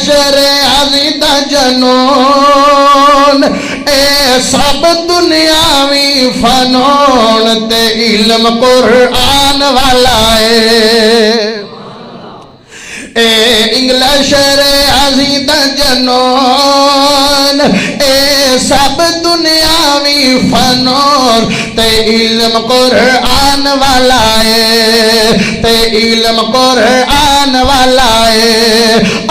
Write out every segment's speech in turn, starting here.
شر عزی دا جنون اے سب دنیاوی فنون تے علم قرآن والا اے انگلش ریاضی دا جنون اے سب دنیاوی فنون تے علم قرآن والا تے علم قرآن والا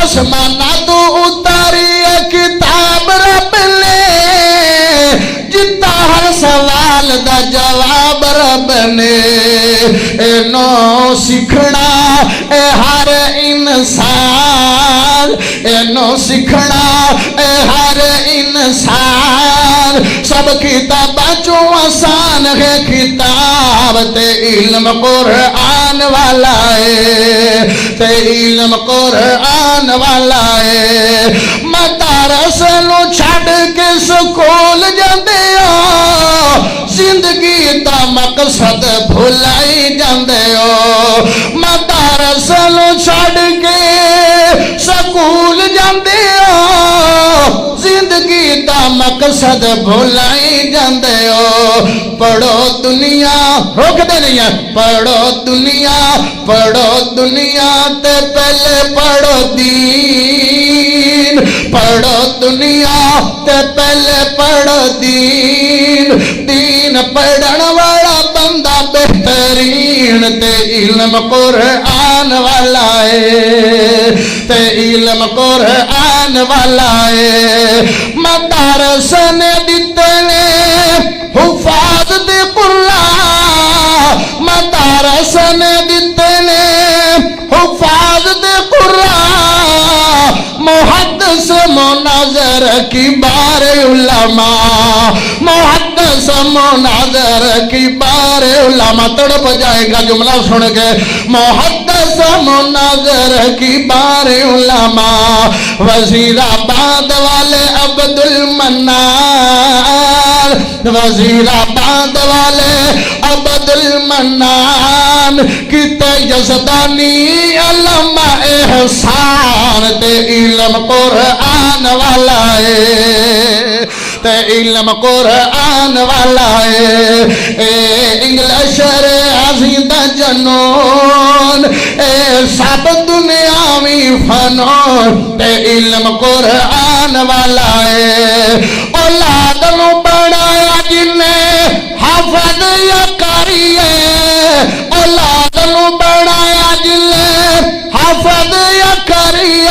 آسمانہ تو اتاری کتاب رب نے جتا ہر سوال دا جواب رب نے نو سکھنا اے ہر انسان نو سکھنا اے ہر انسان سب کتاباں چوں آسان ہے کتاب تے علم قرآن والا تے علم قرآن والا مدارس نو چھڈ کے سکول جاندے ہو زندگی دا مقصد بھلائی جاندے ہو مدارس نو چھڈ کے سکول جاندے ہو زندگی دا مقصد بھلائی جاندے ہو پڑھو دنیا روک دے نہیں ہے پڑھو دنیا تے پہلے پڑھو دین پڑھو دنیا تے پہلے پڑھو دین پڑھن والا بندہ بہترین تے علم قرآن والا تے علم قرآن والا مدارس نے دیتے نے حفاظ دے قرآن مدارس نے دیتے نے حفاظ دے قرآن محدث مناظر کی بار علماء محدث مناظر کی بار علماء تڑپ جائے گا جملہ سن کے محدث مناظر کی بار علماء وزیر آباد والے عبد المنان وزیر آباد والے عبد المنان کتے یزدانی علماء احسان تے علم قرآن والا تے علم قرآن والا انگلش ریاضی دا جنون اے سب دنیاوی فنون تے علم قرآن والا اولاد نو بنایا جنہیں حافظ یا قاری اولاد نو بنایا جنہیں حافظ یا قاری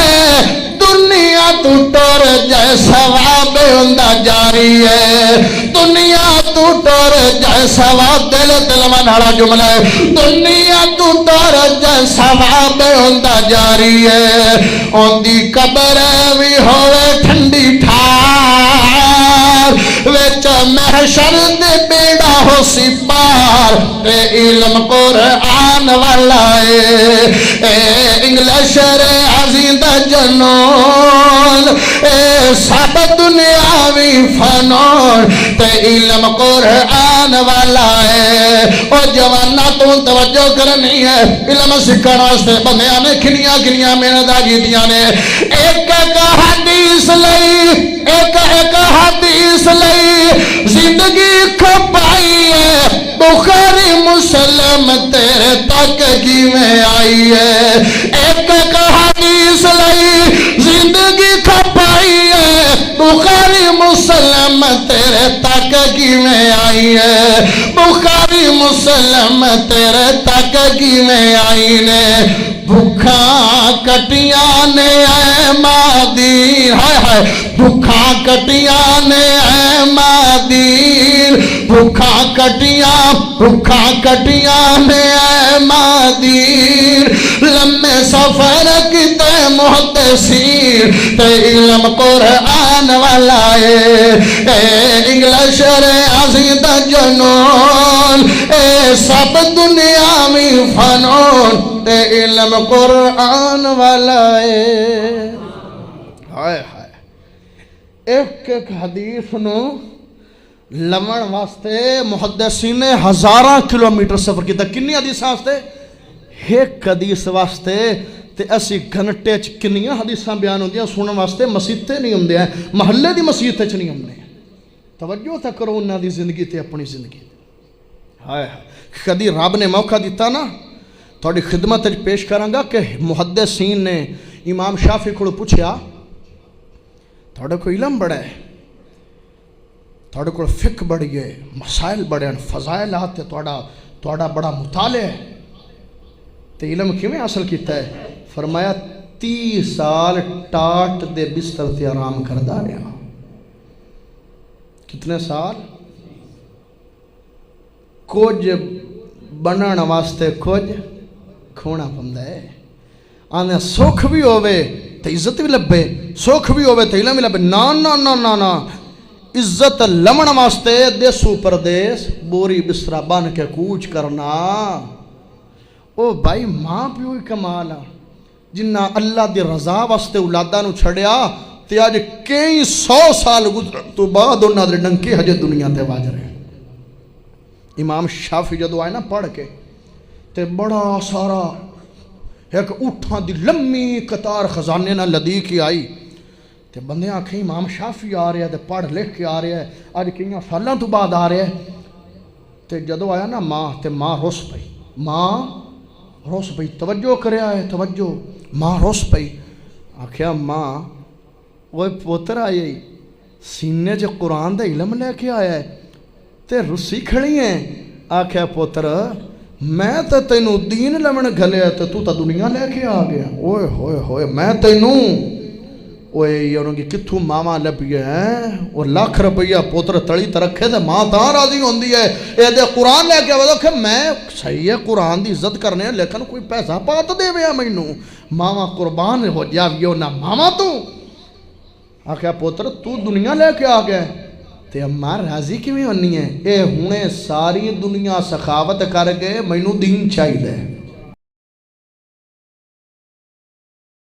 دنیا تو ٹر جائے ثواب ہوندا جاری ہے دنیا تو ٹر جائے ثواب دل مناڑا جملہ ہے دنیا تو ٹر جائے ثواب ہوندا جاری ہے اوندی قبر بھی ہوئے ٹھنڈی ٹھار وچ محشر دے بیڑا ہو سی پار اے علم قرآن والا اے انگلش ریاضی دا جنون اے سب دنیاوی فنون تے علم قرآن والا او جوانا تو توجہ کرنی ہے علم سکھن واسطے بندیاں نے کھنیاں محنت کیتیاں نے ایک حدیث لئی ایک حدیث لئی زندگی کھپائی ہے بخاری مسلم تیرے تک کی میں آئی ہے ایک حدیث لئی زندگی کھپائی ہے بخاری مسلم تیرے تک کی میں آئی ہے بخاری مسلم تیرے تک کی میں آئی نے بھکھا کٹیاں نے اے مادین ہائے ہائے بھکھا کٹیاں نے اے مادین بھکھا کٹیاں نے اے مادین لمبے سفر کتے محدثین تے علم قرآن والا اے انگلش ریاضی دا جنون اے سب دنیاوی فنون تے علم قرآن والا اے ہائے ہائے ایک حدیث نو لمن واسطے محدثین نے ہزاراں کلومیٹر سفر کیتا کنی حدیث واسطے ایک حدیث واسطے تے اسی گھنٹے کنیاں حدیثاں بیان ہوندیاں سنن واسطے مسیتے نہیں ہوندے ہیں محلے دی مسیت وچ نہیں ہوندے. توجہ تھا کرو انہاں دی زندگی تے اپنی زندگی. ہائے کدی رب نے موقع دیتا نا تھوڑی خدمت وچ پیش کراں گا کہ محدثین نے امام شافعی کو پوچھیا تھوڑے کو علم بڑا ہے تھوڑے کو فقہ بڑی ہے مسائل بڑے ہیں فضائلات تے تھوڑا بڑا مطالعہ ہے تے علم کیویں حاصل کیتا ہے؟ فرمایا 30 سال ٹاٹ دے بستر تے آرام کردا رہا. کتنے سال؟ کچھ بنن واسطے کچھ کھونا پندا ہے. آنے سکھ بھی ہوئے تے عزت بھی لبے سکھ بھی ہوئے تے علم بھی لبے. نا نا نا نا نا عزت لمن واسطے دیسو پردیس بوری بسترا بن کے کوچ کرنا. او بھائی ماں پیو ہی کمال آ جنہ اللہ دی رضا واسطے اولاداں نو چھڑیا تے اج کئی 100 سال گزرن تو بعد انہاں دے ڈنکے ہجے دنیا تے واج رہے. امام شافعی جدو آئے نا پڑھ کے تے بڑا سارا ایک اٹھاں دی لمبی قطار خزانے نہ لدی کی آئی تے بندے آنکھیں امام شافعی آ رہے ہیں تے پڑھ لکھ کے آ رہے ہیں آج کئیاں سالاں تو بعد آ رہے ہیں. تے جدو آیا نا ماں تے ماں روس پئی ماں روس پئی توجہ کرے آئے توجہ ماں روس پئی. آکھیا ماں وہ پوتر آئی سینے جو قرآن دا علم لے کے آیا ہے تے رسی کھڑی ہیں. آکھیا پوتر میں تے تینوں دین لمن گھلے تے تو تا دنیا لے کے آ گیا. اوئے ہوئے ہوئے میں تینوں اوئے یاروں کی کتھوں ماما لبیے ہیں اور لاکھ روپیہ پوتر تڑی ترکھے تے ماں تاں راضی ہوندی ہے اے دے قرآن لے کے آوے کہ میں صحیح ہے قرآن دی عزت کرنے ہیں لیکن کوئی پیسہ پات دے ویا مینوں ماما قربان ہو جاویو نہ ماما تو. آکھیا پوتر تو دنیا لے کے آ گیا تے اماں راضی کیویں ہونی ہے؟ اے ہنے ساری دنیا سخاوت کر گئے مینوں دین چاہیے.